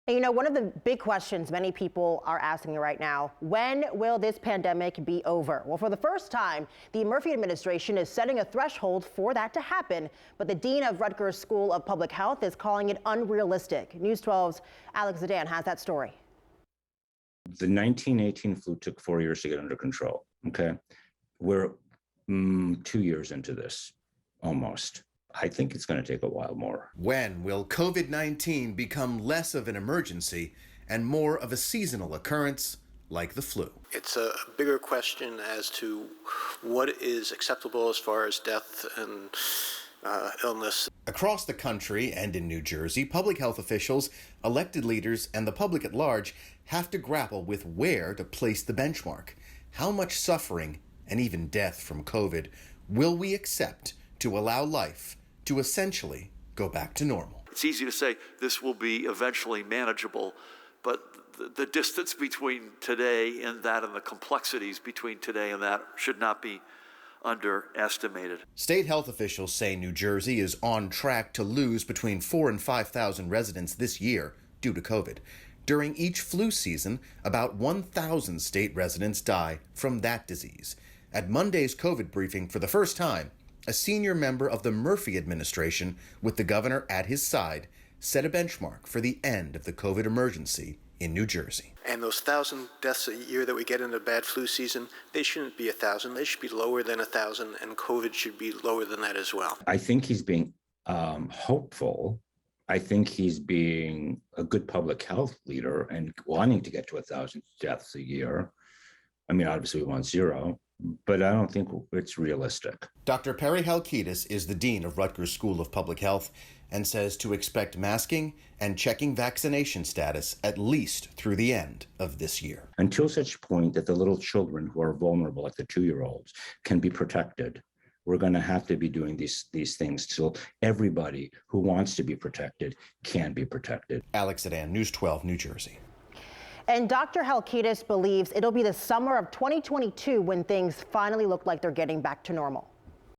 And you know, one of the big questions many people are asking right now, when will this pandemic be over? Well, for the first time, the Murphy administration is setting a threshold for that to happen. But the dean of Rutgers School of Public Health is calling it unrealistic. News 12's Alex Zidane has that story. The 1918 flu took 4 years to get under control. Okay. We're 2 years into this, almost. I think it's going to take a while more. When will COVID-19 become less of an emergency and more of a seasonal occurrence like the flu? It's a bigger question as to what is acceptable as far as death and illness. Across the country and in New Jersey, public health officials, elected leaders, and the public at large have to grapple with where to place the benchmark. How much suffering and even death from COVID will we accept to allow life to essentially go back to normal? It's easy to say this will be eventually manageable, but the distance between today and that and the complexities between today and that should not be underestimated. State health officials say New Jersey is on track to lose between 4,000 and 5,000 residents this year due to COVID. During each flu season, about 1,000 state residents die from that disease. At Monday's COVID briefing, for the first time, a senior member of the Murphy administration, with the governor at his side, set a benchmark for the end of the COVID emergency in New Jersey. And those 1,000 deaths a year that we get in a bad flu season, they shouldn't be 1,000. They should be lower than 1,000, and COVID should be lower than that as well. I think he's being hopeful. I think he's being a good public health leader and wanting to get to 1,000 deaths a year. I mean, obviously we want zero, but I don't think it's realistic. Dr. Perry Halkitis is the dean of Rutgers School of Public Health and says to expect masking and checking vaccination status at least through the end of this year. Until such point that the little children who are vulnerable, like the 2-year-olds, can be protected, we're going to have to be doing these things till everybody who wants to be protected can be protected. Alex Zidane, News 12, New Jersey. And Dr. Halkitis believes it'll be the summer of 2022 when things finally look like they're getting back to normal.